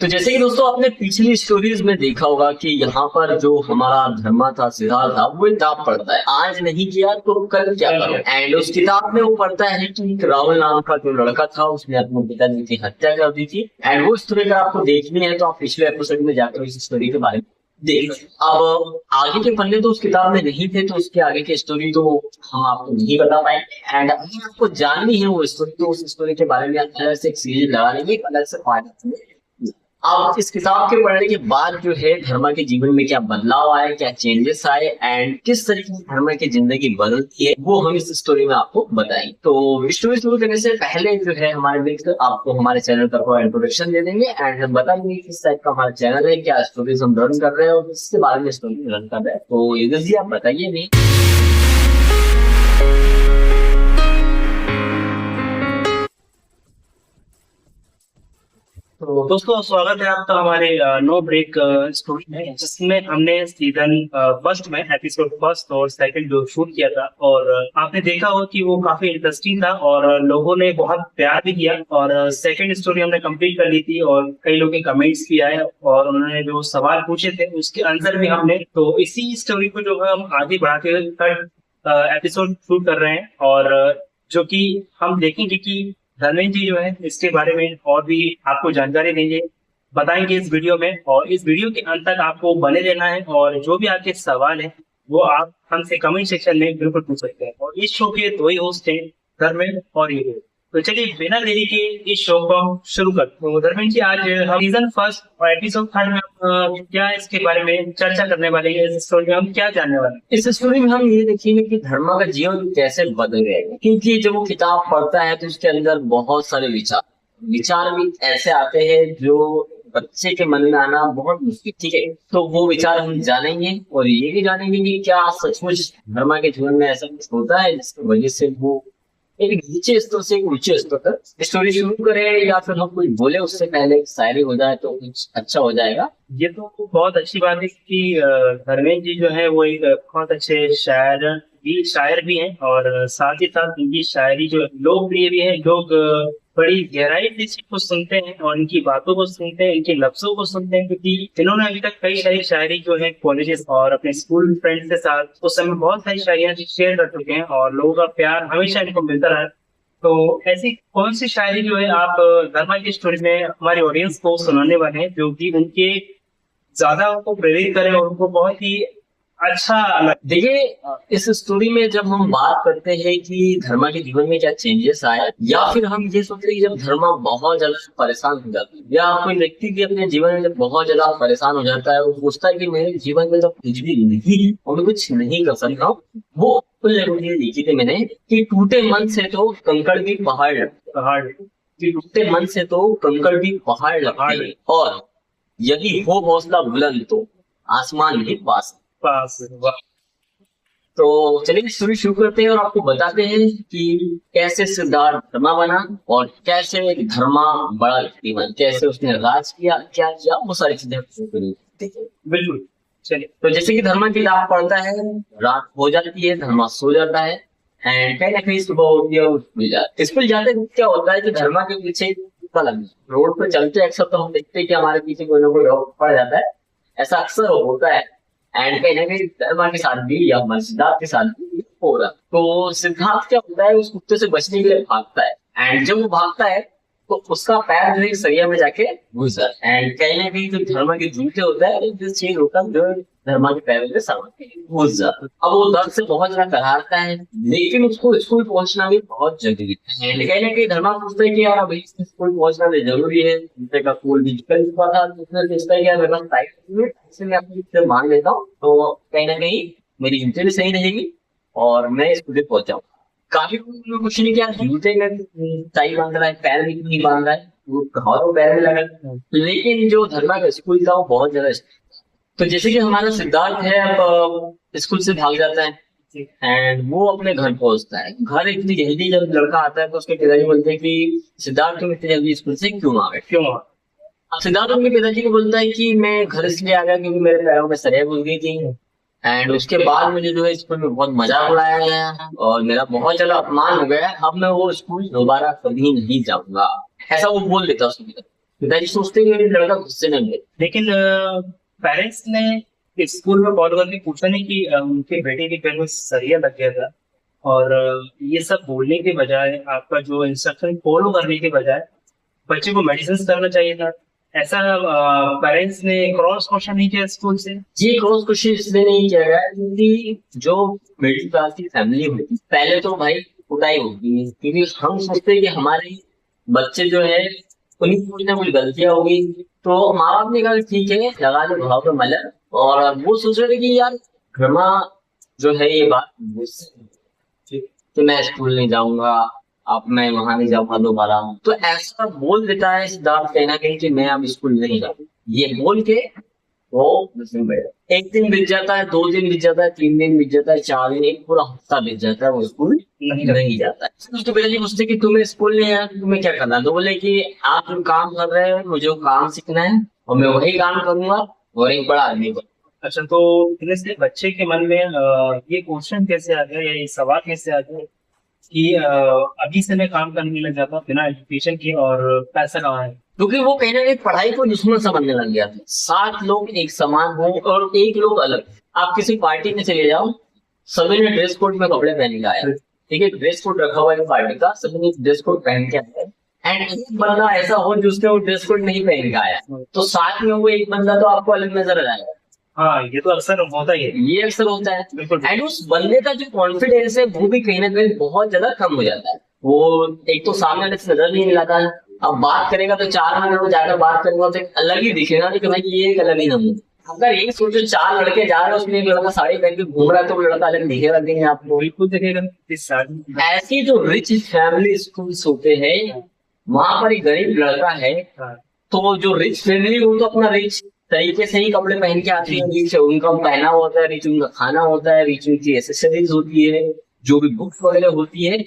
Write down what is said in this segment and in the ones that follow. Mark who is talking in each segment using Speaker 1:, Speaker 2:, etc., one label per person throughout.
Speaker 1: तो जैसे कि दोस्तों आपने पिछली स्टोरीज में देखा होगा कि यहाँ पर जो हमारा धर्मा था, सिद्धार्थ था, वो किताब पढ़ता है। आज नहीं किया तो कल क्या करो। एंड उस किताब में वो पढ़ता है कि एक राहुल नाम का जो लड़का था उसने अपने पिताजी की हत्या कर दी थी। एंड वो स्टोरी अगर आपको देखनी है तो आप पिछले एपिसोड में जाकर इस स्टोरी के बारे में देख। अब आगे के पन्ने तो उस किताब में नहीं थे, तो उसके आगे की स्टोरी तो हम आपको नहीं बता पाएंगे। एंड अगर आपको जाननी है वो स्टोरी तो उस स्टोरी के बारे में आप अलग से एक सीरीज लगा लेंगे, अलग से फायदा। अब इस किताब के पढ़ने के बाद जो है धर्मा के जीवन में क्या बदलाव आए, क्या चेंजेस आए एंड किस तरीके से धर्मा की जिंदगी बदलती है, वो हम इस स्टोरी में आपको बताएंगे। तो स्टोरी शुरू करने से पहले जो है हमारे मित्र आपको हमारे चैनल पर इंट्रोडक्शन दे देंगे एंड हम बताएंगे किस टाइप का हमारा चैनल है, क्या स्टोरीज हम लर्न कर रहे हैं और किसके बारे में स्टोरी लर्न कर रहे हैं। तो युगल जी आप बताइए नहीं।
Speaker 2: तो दोस्तों स्वागत है आपका हमारे नो ब्रेक स्टोरी में, जिसमें हमने सीजन फर्स्ट में एपिसोड फर्स्ट और सेकंड जो शूट किया था और आपने देखा हो कि वो काफी इंटरेस्टिंग था और लोगों ने बहुत प्यार भी किया। और सेकंड स्टोरी हमने कंप्लीट कर ली थी और कई लोगों के कमेंट्स भी आए और उन्होंने जो सवाल पूछे थे उसके आंसर भी हमने, तो इसी स्टोरी को जो है हम आगे बढ़ाते हुए थर्ड एपिसोड शूट कर रहे हैं और जो कि हम देखेंगे कि धर्मेंद्र जी जो है इसके बारे में और भी आपको जानकारी देंगे, बताएंगे इस वीडियो में। और इस वीडियो के अंत तक आपको बने रहना है और जो भी आपके सवाल है वो आप हमसे कमेंट सेक्शन में बिल्कुल पूछ सकते हैं। और इस शो के दो ही होस्ट हैं, धर्मेंद्र और युगल। तो चलिए बिना देरी के इस शो को हम शुरू करते हैं। धर्मेंद्र जी आज हम सीजन फर्स्ट और एपिसोड थर्ड में क्या इसके बारे में चर्चा करने वाले हैं, इस स्टोरी में हम क्या जानने वाले हैं?
Speaker 1: इस स्टोरी में हम ये देखेंगे कि धर्मा का जीवन कैसे बदल गया, क्योंकि जब वो किताब पढ़ता है तो उसके अंदर बहुत सारे विचार भी ऐसे आते हैं जो बच्चे के मन में आना बहुत मुश्किल। ठीक है, तो वो विचार हम जानेंगे और ये भी जानेंगे कि क्या सचमुच धर्मा के जीवन में ऐसा कुछ होता है जिसकी वजह से वो एक नीचे स्तर से एक ऊंचे स्तर तक स्टोरी शुरू करें, या फिर हम कुछ बोले उससे पहले शायरी हो जाए तो कुछ अच्छा हो जाएगा।
Speaker 2: ये तो बहुत अच्छी बात है कि धर्मेंद्र जी जो है वो एक बहुत अच्छे शायर भी हैं और साथ ही साथ इनकी शायरी जो लोकप्रिय भी है। लोग बड़ी गहराई से इसको सुनते हैं और इनकी बातों को सुनते हैं, इनके लफ्जों को सुनते हैं, क्योंकि इन्होंने अभी तक कई सारी शायरी जो है कॉलेजेस और अपने स्कूल फ्रेंड्स के साथ उस समय बहुत सारी शायरियां शेयर कर चुके हैं और लोगों का प्यार हमेशा इनको मिलता रहा। तो ऐसी कौन सी शायरी जो है आप धर्मा की स्टोरी में हमारे ऑडियंस को सुनाने वाले हैं जो कि उनके ज्यादा उनको प्रेरित करे और उनको बहुत ही अच्छा लगे?
Speaker 1: देखिए, इस स्टोरी में जब हम बात करते हैं कि धर्मा के जीवन में क्या चेंजेस आए, या फिर हम ये सोचते हैं कि जब धर्मा बहुत ज्यादा परेशान हो जाता है या कोई व्यक्ति भी अपने जीवन में जब बहुत ज्यादा परेशान हो जाता है, वो सोचता है कि मेरे जीवन में जब कुछ भी नहीं और मैं कुछ नहीं कर सकता हूँ, वो लिखी थी मैंने कि टूटे मन से तो कंकड़ भी पहाड़ टूटे मन से तो कंकड़ भी पहाड़ लगते और यदि हो हौसला बुलंद तो आसमान भी पास। तो चलिए स्टोरी शुरू करते हैं और आपको बताते हैं कि कैसे सिद्धार्थ धर्मा बना और कैसे एक धर्मा बड़ा व्यक्ति बना, कैसे उसने राज किया, क्या किया, वो सारी चीजें
Speaker 2: बिल्कुल। चलिए,
Speaker 1: तो जैसे कि धर्मा किताब पढ़ता है, रात हो जाती है, धर्मा सो जाता है एंड कहीं ना कहीं सुबह होती है स्कूल जाते क्या होता है कि धर्मा के पीछे रोड पर चलते अक्सर तो हम देखते हैं कि हमारे पीछे कोई ना कोई रोड पड़ जाता है, ऐसा अक्सर होता है। एंड कहीं ना कहीं धर्मा के साथ भी या सिद्धार्थ के साथ भी हो रहा। तो सिद्धार्थ क्या होता है, उस कुत्ते से बचने के लिए भागता है एंड जब वो भागता है तो उसका पैर जो है सरिया में जाके घुस जाता है एंड कहीं ना कहीं जो धर्मा के जूते होता है जिस चीज होता है जो धर्मा के पैर में सामान घुस जाता है। अब वो दर्द से बहुत ज्यादा करारता है, लेकिन उसको स्कूल पहुंचना भी बहुत जरूरी है। कहीं ना कहीं धर्मा सोचता है कि यार भाई स्कूल पहुंचना भी जरूरी है, जूते का स्कूल भी निकल चुका था, उसने सोचता है कि यार मेरे पास टाइम मैं अपनी जूते मांग लेता हूँ तो कहीं ना कहीं मेरी जूते भी सही रहेगी और मैं स्कूल पहुंच जाऊँ। काफी कुछ नहीं किया, जूते में टाई बांध रहा है, पैर भी नहीं बांध रहा है, वो घाव पैर में लगा, लेकिन जो धर्मा का स्कूल था वो बहुत ज्यादा। तो जैसे कि हमारा सिद्धार्थ है, अब स्कूल से भाग जाता है एंड वो अपने घर पहुंचता है। घर इतनी जल्दी जब लड़का आता है तो उसके पिताजी बोलते हैं कि सिद्धार्थ तुम इतनी जल्दी स्कूल से क्यों आ गए। अब सिद्धार्थ उनके पिताजी को बोलता है कि मैं घर इसलिए आ गया क्योंकि मेरे पैरों में सरिया घुस गई थी एंड उसके बाद मुझे जो है स्कूल में बहुत मजाक उड़ाया गया और मेरा बहुत ज्यादा अपमान हो गया, अब मैं वो स्कूल दोबारा कभी नहीं जाऊंगा, ऐसा वो बोल देता उसके पिता। पिताजी सोचते हैं कि लड़का गुस्से में है।
Speaker 2: लेकिन पेरेंट्स ने स्कूल में कॉल करके पूछा नहीं कि उनके बेटे के पैर में सरिया लग गया था, और ये सब बोलने के बजाय, आपका जो इंस्ट्रक्शन फॉलो करने के बजाय बच्चे को मेडिसिन करना चाहिए था। ऐसा पेरेंट्स ने क्रॉस क्वेश्चन नहीं किया स्कूल से?
Speaker 1: ये क्रॉस क्वेश्चन इसलिए नहीं किया गया क्योंकि जो मिडिल क्लास की फैमिली होती है, पहले तो भाई कुटाई होती है, क्योंकि हम सोचते हैं कि हमारे बच्चे जो है उन्हीं की कुछ ना कुछ गलतियां होगी, तो माँ बाप ने कहा ठीक है लगा दो भाव पे मलर, और वो सोच रहे थे कि यार घरमा जो है ये बात मुझसे कि मैं स्कूल नहीं जाऊंगा, अब मैं वहां नहीं जाऊंगा दोबारा, तो ऐसा बोल देता है सिद्धार्थ कहीं ना कहीं कि मैं अब स्कूल नहीं जाऊंगा। ये बोल के वो एक दिन बीत जाता है, 2 दिन बीत जाता है, 3 दिन बीत जाता है, 4 दिन, एक पूरा हफ्ता बीत जाता है, वो स्कूल नहीं जाता है। तो पिताजी पूछते कि तुम्हें स्कूल नहीं आया, तुम्हें क्या करना है? तो बोले कि आप जो काम कर रहे हैं मुझे वो काम सीखना है और मैं वही काम करूंगा और एक बड़ा आदमी बनूंगा।
Speaker 2: अच्छा, तो इसलिए बच्चे के मन में ये क्वेश्चन कैसे आ गया, या ये सवाल कैसे आ गया कि अभी से मैं काम करने लग जाता बिना एजुकेशन के और पैसा कमाए?
Speaker 1: क्योंकि वो कहीं ना कहीं पढ़ाई को दुश्मन समझने लग गया था। 7 लोग एक समान हो और एक लोग अलग। आप किसी पार्टी में चले जाओ, सभी ने ड्रेस कोड में कपड़े पहन के आया, ठीक है, ड्रेस कोड रखा हुआ है पार्टी का, सभी ने ड्रेस कोड पहन के आया, एंड एक बंदा ऐसा हो जिसने वो ड्रेस कोड नहीं पहन के आया, तो साथ में वो एक बंदा तो आपको अलग नजर आ जाएगा।
Speaker 2: हाँ, ये तो अक्सर होता ही है।
Speaker 1: ये अक्सर होता है।
Speaker 2: बिल्कुल।
Speaker 1: एंड उस बंदे का जो कॉन्फिडेंस है वो भी कहीं ना कहीं बहुत ज्यादा कम हो जाता है। वो एक तो सामने वाले से नजर नहीं मिलाता है, अब बात करेगा तो 4 मिनट में जाकर बात करेगा तो एक अलग ही दिखेगा, लेकिन भाई ये एक अलग ही नमूना। अगर एक सोचो 4 लड़के जा रहे हैं, उसमें एक लड़का साड़ी पहन के घूम रहा है, तो वो लड़का अलग दिखेगा नहीं आपको?
Speaker 2: बिल्कुल दिखेगा।
Speaker 1: ऐसी जो रिच फैमिली स्कूल्स होते हैं, वहां पर एक गरीब लड़का है,
Speaker 2: हाँ।
Speaker 1: तो जो रिच फैमिली वो तो अपना रिच तरीके से ही कपड़े पहन के आती है, रिच उनका पहना होता है, रिच उनका खाना होता है, रिच उनकी एसेसरीज होती है, जो भी बुक्स वगैरह होती है,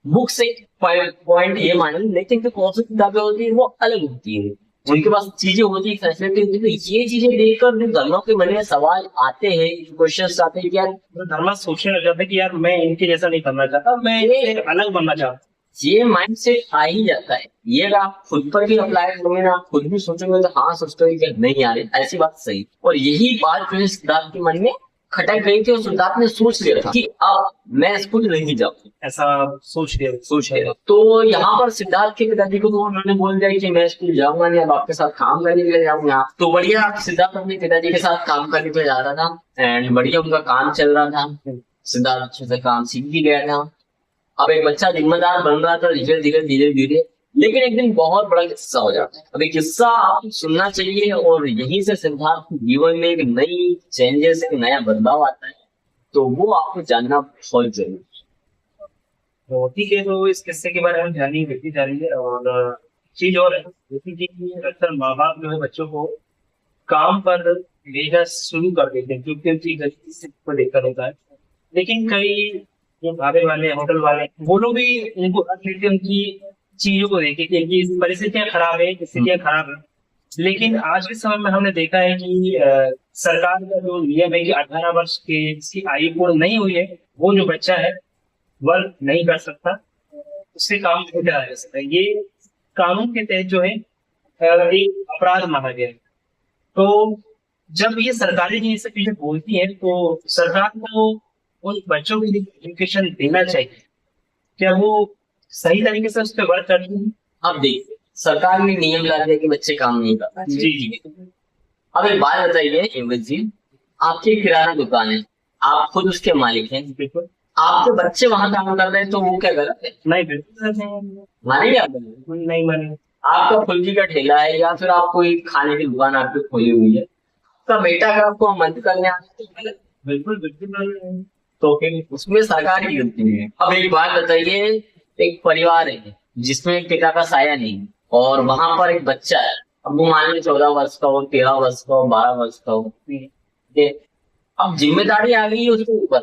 Speaker 1: बुक से पॉइंट ये माने, लेकिन जो कौन सी किताबें होती है वो अलग होती है, उनके पास चीजें होती है, फैसिलिटी होती है। तो ये चीजें देखकर जो धर्मों के मन में सवाल आते हैं, क्वेश्चन आते हैं कि यार
Speaker 2: धर्मा सोचने लग जाता है कि यार मैं इनके जैसा नहीं करना चाहता, मैं इनसे अलग बनना चाहता।
Speaker 1: ये माइंडसेट आ ही जाता है। ये अगर आप खुद पर भी अप्लाई करोगे ना, आप खुद भी सोचोगे तो हाँ सोचते कि नहीं यार ऐसी बात सही, और यही बात जो है सिद्धार्थ के मन में खटक गई थी और सिद्धार्थ ने सोच लिया था कि अब मैं स्कूल नहीं जाऊँ,
Speaker 2: ऐसा सोच लिया।
Speaker 1: तो यहाँ पर सिद्धार्थ के पिताजी को तो उन्होंने बोल दिया कि मैं स्कूल जाऊंगा नहीं, अब आपके साथ काम करने के लिए जाऊंगा। तो बढ़िया सिद्धार्थ अपने पिताजी के साथ काम करने के लिए जा रहा था, एंड बढ़िया उनका काम चल रहा था, सिद्धार्थ अच्छे से काम सीख भी गया था। अब एक बच्चा जिम्मेदार बन रहा था धीरे धीरे, लेकिन एक दिन बहुत बड़ा किस्सा हो जाता है। अब ये किस्सा आपको सुनना चाहिए, और यहीं से सिद्धार्थ के जीवन में एक नई चेंजेस, एक नया बदलाव आता है, तो वो आपको जानना बहुत जरूरी है।
Speaker 2: बहुत ही तो इस किस्से के बारे में जानेंगे। और चीज और है, जैसे कि अक्सर माँ बाप जो है बच्चों को काम पर भेजना शुरू कर देते हैं क्योंकि उनकी गलती को लेकर होता है, लेकिन कई जो ढाबे वाले, होटल वाले, वो लोग भी उनको उनकी चीजों को देखे कि इनकी परिस्थितियां खराब है, स्थितियां खराब है। लेकिन आज के समय में हमने देखा है कि सरकार का जो नियम है कि 18 वर्ष के जिसकी आयु पूर्ण नहीं हुई है, वो जो बच्चा है वर्क नहीं कर सकता, उससे काम नहीं कराया जा सकता। ये कानून के तहत जो है एक अपराध माना गया है। तो जब ये सरकारें ये सब चीजें बोलती है, तो सरकार को उन बच्चों के लिए एजुकेशन देना चाहिए। क्या वो सही तरीके से उस पर वर्क करती है?
Speaker 1: अब देखिए, सरकार ने नियम ला दिया कि बच्चे काम नहीं कर पाते।
Speaker 2: जी।
Speaker 1: अब एक बात बताइए हिम्मत जी, आपकी किराना दुकान है, आप खुद उसके मालिक हैं,
Speaker 2: बिल्कुल।
Speaker 1: आपके बच्चे वहां काम कर रहे हैं, तो वो क्या गलत है?
Speaker 2: नहीं, बिल्कुल
Speaker 1: मानेंगे आप?
Speaker 2: नहीं माने।
Speaker 1: आपका फुल्की का ठेला है, या फिर आप कोई खाने की दुकान आपकी खोली हुई है, तो बेटा अगर आपको मदद करने आता है तो गलत?
Speaker 2: बिल्कुल।
Speaker 1: तो फिर उसमें सरकार की गलती है। अब एक बात बताइए, एक परिवार है जिसमें पिता का साया नहीं, और वहां पर एक बच्चा है, अब वो मान लीजिए 14 वर्ष का हो, 13 वर्ष का हो, 12 वर्ष का हो, अब जिम्मेदारी आ गई है उसके ऊपर,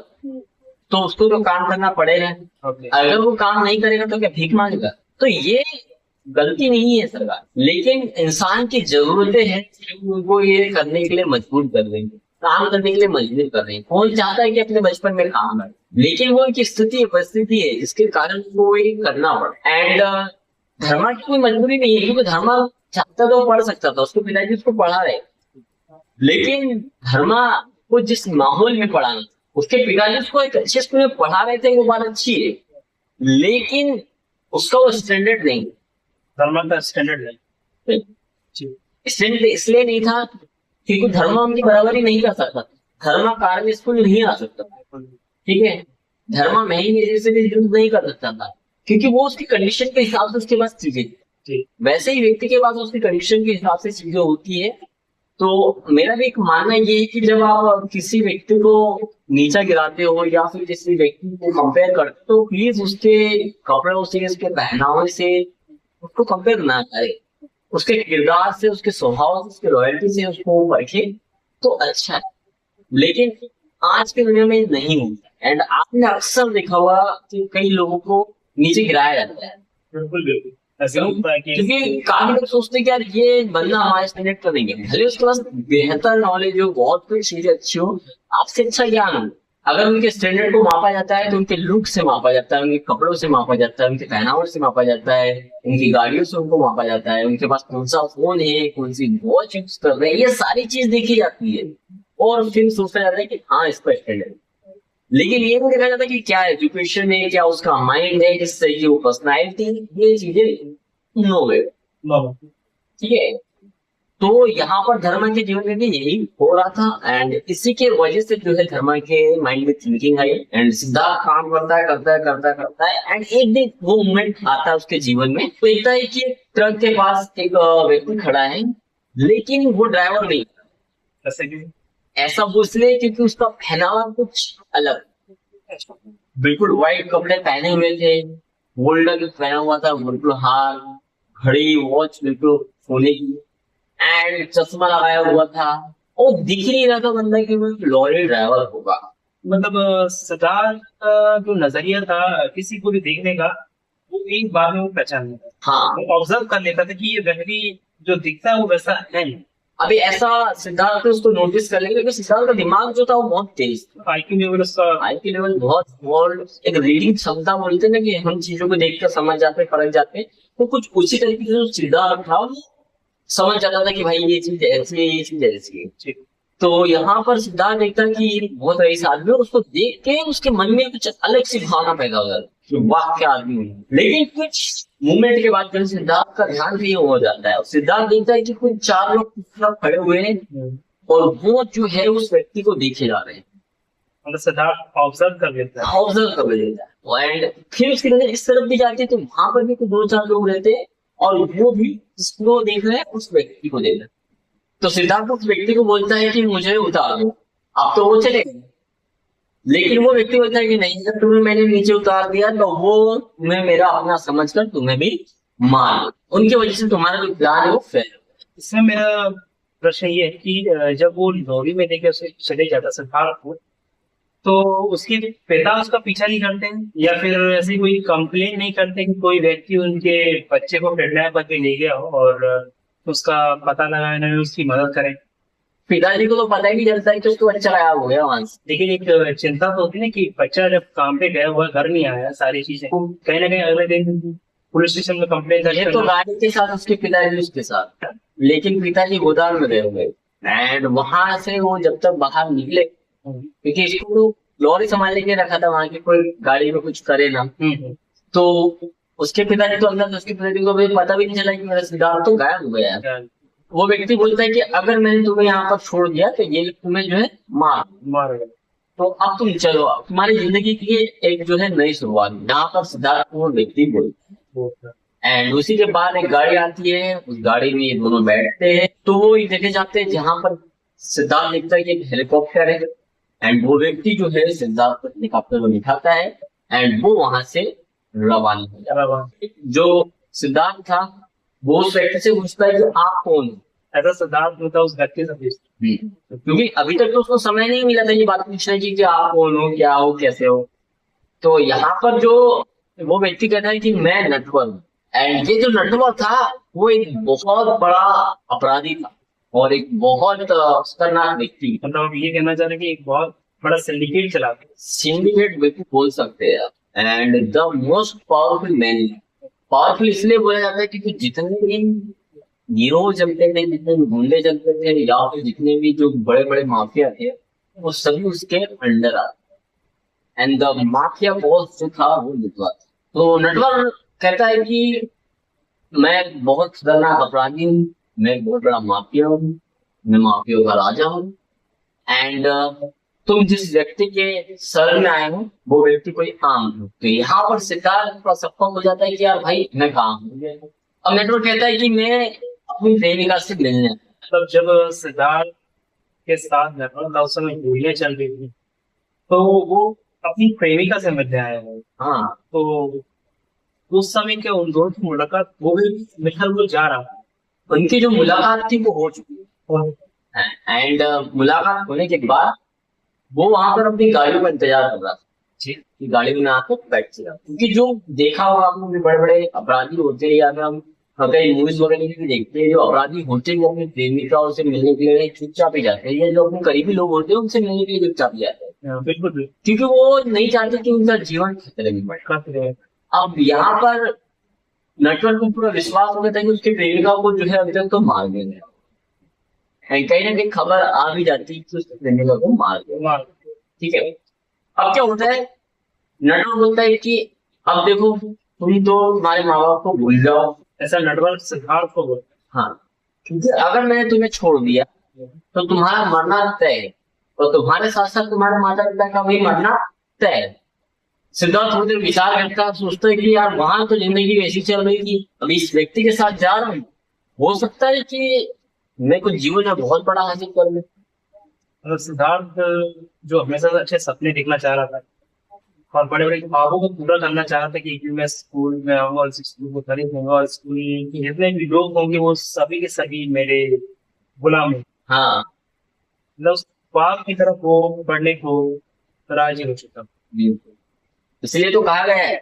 Speaker 1: तो उसको तो काम करना पड़ेगा। अगर वो काम नहीं करेगा तो क्या भीख मांगेगा? तो ये गलती नहीं है सरकार, लेकिन इंसान की जरूरतें हैं उनको ये करने के लिए मजबूर कर रही है, काम करने के लिए मजबूर कर रही है। कौन चाहता है कि अपने बचपन में काम करे, लेकिन वो एक स्थिति परिस्थिति है जिसके कारण वो ये करना पड़ा। एंड धर्मा की कोई मजबूरी नहीं है, क्योंकि धर्मा चाहता तो वो पढ़ सकता था, उसके पिताजी उसको पढ़ा रहे, लेकिन धर्मा को जिस माहौल में पढ़ाना, उसके पिताजी उसको एक अच्छे स्कूल में पढ़ा रहे थे, वो बात अच्छी है, लेकिन उसका वो स्टैंडर्ड नहीं,
Speaker 2: धर्मा का स्टैंडर्ड है जी।
Speaker 1: स्टैंडर्ड इसलिए नहीं था क्योंकि धर्मा उनकी बराबरी नहीं कर सकता, धर्मा कार में स्कूल नहीं आ सकता, ठीक है, धर्मा महंगी से भी यूज नहीं कर सकता था, क्योंकि वो उसकी कंडीशन के हिसाब से उसके पास चीजें थी। वैसे ही व्यक्ति के पास उसकी कंडीशन के हिसाब से चीजें होती है। तो मेरा भी एक मानना ये है कि जब आप किसी व्यक्ति को नीचा गिराते हो या फिर किसी व्यक्ति को कंपेयर करते हो, तो प्लीज उसके कपड़ों से, उसके पहनावे से उसको कंपेयर ना करें, उसके किरदार से, उसके स्वभाव से, उसके रॉयल्टी से उसको परखे तो अच्छा है। लेकिन आज के दुनिया में नहीं होता, एंड आपने अक्सर देखा होगा कि कई लोगों को नीचे गिराया जाता है,
Speaker 2: बिल्कुल बिल्कुल ऐसा होता है कि
Speaker 1: क्योंकि काफी लोग सोचते हैं कि यार ये बंदा हमारे स्टैंडर्ड का नहीं है, भले उसके पास बेहतर नॉलेज हो, बहुत कुछ चीजें अच्छी हो, आपसे अच्छा ज्ञान हो, अगर उनके स्टैंडर्ड को मापा जाता है तो उनके लुक से मापा जाता है, उनके कपड़ों से मापा जाता है, उनके पहनावट से मापा जाता है, उनकी गाड़ियों से उनको मापा जाता है, उनके पास कौन सा फोन है, कौन सी वॉच यूज कर रहे हैं, ये सारी चीज देखी जाती है और फिर सोचा जाता है कि हाँ इसका स्टैंडर्ड। लेकिन ये नहीं देखा जाता कि क्या एजुकेशन है, क्या उसका माइंड है, किस तरह की वो पर्सनैलिटी, ये चीजें नो वे, ठीक है। तो यहाँ पर धर्मा के जीवन में भी यही हो रहा था, एंड इसी के वजह से जो है धर्मा के माइंड में थिंकिंग आई, एंड सिद्धार्थ काम करता है करता है करता है करता है, एंड एक दिन वो मोमेंट आता है उसके जीवन में, तो देखता है कि ट्रक के पास एक व्यक्ति खड़ा है, लेकिन वो ड्राइवर नहीं,
Speaker 2: ऐसे कि
Speaker 1: ऐसा वो इसलिए क्योंकि उसका पहनावा कुछ अलग, बिल्कुल व्हाइट कपड़े पहने हुए थे, गोल्डन पहना हुआ था, बिल्कुल हार, घड़ी, वॉच बिल्कुल सोने की, एंड चश्मा लगाया हुआ था, और दिख नहीं रहा था बंदा कि वो लॉरी ड्राइवर होगा।
Speaker 2: मतलब सिद्धार्थ का जो नजरिया था किसी को भी देखने का, वो एक बार में वो पहचान लेता था।
Speaker 1: हाँ,
Speaker 2: वो ऑब्जर्व कर लेता था कि ये व्यक्ति जो दिखता है वो वैसा है नहीं।
Speaker 1: अभी ऐसा सिद्धार्थ उसको नोटिस कर लेंगे, क्योंकि सिद्धार्थ का दिमाग जो था वो बहुत तेज था,
Speaker 2: आईक्यू लेवल उसका
Speaker 1: आईक्यू लेवल बहुत, और एक रीडिंग क्षमता बोलते हैं ना कि हम चीजों को देखकर समझ जाते हैं, परख जाते हैं, तो कुछ उसी तरीके से जो सिद्धार्थ था वो समझ जाता था कि भाई ये चीज ऐसी है, ये चीज ऐसी है।
Speaker 2: ठीक।
Speaker 1: तो यहाँ पर सिद्धार्थ देखता है कि ये बहुत रईस आदमी है, उसको देख के उसके मन में कुछ अलग सी भावना पैदा हो जाती है कि वाह क्या आदमी है। लेकिन कुछ मूवमेंट के बाद फिर सिद्धार्थ का ध्यान भी हो जाता है, और सिद्धार्थ देखता है कि कुछ 4 लोग तरफ खड़े हुए हैं और वो जो है उस व्यक्ति को देखे जा रहे हैं,
Speaker 2: मतलब सिद्धार्थ ऑब्जर्व कर लेता है।
Speaker 1: ऑब्जर्व कर लेता है, एंड फिर उसकी नजर इस तरफ भी जाती है, तो वहां पर भी कुछ 2-4 लोग रहते हैं और वो भी जिसको देख रहे हैं उस व्यक्ति को देख रहे हैं। तो सिद्धार्थ उस व्यक्ति को बोलता है कि मुझे उतार दो, अब तो वो चले गए, लेकिन वो व्यक्ति बोलता है कि नहीं, जब तुम्हें मैंने नीचे उतार दिया तो वो तुम्हें मेरा अपना समझकर तुम्हें भी मार दो, उनकी वजह से तुम्हारा जो प्लान है वो फेल।
Speaker 2: इसमें मेरा प्रश्न ये है कि जब वो लॉरी में लेके उसे चले जाता सिद्धार्थ को, तो उसके पिता उसका पीछा नहीं करते हैं या फिर ऐसी कोई कंप्लेन नहीं करते कि कोई व्यक्ति उनके बच्चे को किडनैप करके ले गया हो और उसका पता लगाने में उसकी मदद करें।
Speaker 1: पिताजी को तो पता ही नहीं चलता है कि उसको बच्चा गायब हो गया वहां से।
Speaker 2: लेकिन एक चिंता तो होती है ना कि बच्चा जब काम पे गया हुआ घर नहीं आया, सारी चीजें कहीं ना कहीं अगले दिन पुलिस स्टेशन में कंप्लेन
Speaker 1: ये तो गाड़ी के साथ उसके पिताजी उसके साथ, लेकिन पिताजी गोदाम में गए हुए, एंड वहां से वो जब तक बाहर निकले, क्योंकि इसको लॉरी संभालने के लिए रखा था वहां की, कोई गाड़ी में कुछ करे ना, तो उसके पिताजी तो अंदर, उसके पिताजी को भी पता भी नहीं चला कि मेरा सिद्धार्थ तो गायब हो गया है। वो व्यक्ति बोलता है कि अगर मैंने तुम्हें यहाँ पर छोड़ दिया तो ये तुम्हें जो है मार, तो अब तुम चलो, अब तुम्हारी जिंदगी की एक जो है नई शुरुआत, जहाँ पर सिद्धार्थ को वो व्यक्ति बोलता है। एंड उसी के बाद एक गाड़ी आती है, उस गाड़ी में ये दोनों बैठते हैं, तो वो देखे जाते हैं जहाँ पर सिद्धार्थ देखता है कि एक हेलीकॉप्टर है, एंड वो व्यक्ति जो है सिद्धार्थ को हेलीकॉप्टर को दिखाता है, एंड वो वहां से रवाना हो जाता है। जो सिद्धार्थ था वो उस व्यक्ति से पूछता है कि आप कौन हो,
Speaker 2: ऐसा सिद्धार्थ होता उस व्यक्ति से,
Speaker 1: क्योंकि अभी तक तो उसको समय नहीं मिला था ये बात पूछने की कि आप कौन हो, क्या हो, कैसे हो। तो यहाँ पर जो वो व्यक्ति कहता है कि मैं नटवर हूँ, एंड ये जो नटवर था वो एक बहुत बड़ा अपराधी था और एक बहुत खतरनाक व्यक्ति,
Speaker 2: मतलब ये कहना चाह रहे हैं कि एक बहुत बड़ा सिंडिकेट चलाते,
Speaker 1: सिंडिकेट व्यक्ति बोल सकते हैं, and the most powerful man, powerful इसलिए बोला जाता है क्योंकि जितने भी गिरोह चलते थे, जितने भी गुंडे चलते थे, या फिर जितने भी जो बड़े बड़े माफिया थे, वो सभी उसके अंडर आते। एंड द माफिया बॉस जो था वो नटवर। तो नटवर कहता है कि मैं बहुत खतरनाक अपराधी हूँ, मैं बहुत बड़ा माफिया हूँ, मैं माफिया का राजा हूँ। एंड तुम जिस व्यक्ति के शरण में आए हो वो व्यक्ति कोई आम हो। तो यहाँ पर सिद्धार्थ का सपना हो जाता है कि यार भाई मैं कहाँ हूँ। अब नेटवर्क कहता है कि मैं अपनी प्रेमिका से मिलने आया।
Speaker 2: मतलब जब सिद्धार्थ के साथ नेटवर्क का उस समय गोलियां चल रही थी, तो वो अपनी प्रेमिका से मिलने आया है।
Speaker 1: हाँ,
Speaker 2: तो उस समय के उन दोनों की मुलाकात वो भी मिलकर वो जा रहा है।
Speaker 1: उनकी जो मुलाकात थी वो हो चुकी
Speaker 2: और
Speaker 1: है। एंड मुलाकात होने के बाद वो वहां पर अपनी गाड़ियों का इंतजार कर रहा था
Speaker 2: जी
Speaker 1: कि गाड़ी में आकर बैठ जाएगा। क्योंकि जो देखा होगा आपने, बड़े बड़े अपराधी होते हैं, या फिर हम कई मूवीज वगैरह में भी देखते हैं, जो अपराधी होते हैं वो अपनी प्रेमिकाओं से मिलने के लिए चुपचाप ही जाते हैं, या जो अपने करीबी लोग होते हैं उनसे मिलने के लिए चुपचाप ही जाते हैं,
Speaker 2: बिल्कुल
Speaker 1: क्योंकि वो नहीं चाहते कि उनका जीवन खतरे में पड़े।
Speaker 2: काफी
Speaker 1: अब यहाँ पर नटवर को पूरा विश्वास हो गया था कि उसकी प्रेमिका को जो है अभी तक तो मार देंगे। कहीं ना कहीं खबर आ भी जाती है कि उसकी प्रेमिका को मार देंगे। ठीक है, अब क्या होता है, नटवर बोलता है कि अब देखो तुम तो तुम्हारे माँ बाप को भूल जाओ।
Speaker 2: ऐसा नटवर सिद्धार्थ को बोलता
Speaker 1: हाँ, क्योंकि अगर मैंने तुम्हें छोड़ दिया तो तुम्हारा मरना तय है, और तुम्हारे साथ साथ तुम्हारे माता पिता का भी मरना तय है। सिद्धार्थ थोड़ी देर विचार करता है, सोचता है कि यार वहां तो जिंदगी ऐसी चल रही थी, अभी इस व्यक्ति के साथ जा रहा हूँ, हो सकता है कि मैं कुछ जीवन में बहुत बड़ा हासिल कर लूं।
Speaker 2: मतलब सिद्धार्थ जो हमेशा से अच्छे सपने देखना चाह रहा था और बड़े बड़े ख्वाबों को पूरा करना चाह रहा था कि मैं स्कूल में आऊंगा और स्कूल को खरीदूंगा और स्कूल के जितने भी लोग होंगे वो सभी के सभी मेरे गुलाम होंगे।
Speaker 1: हाँ,
Speaker 2: मतलब उस ख्वाब की तरफ वो पढ़ने को राजी हो चुका।
Speaker 1: बिल्कुल। इसलिए तो कहा गया है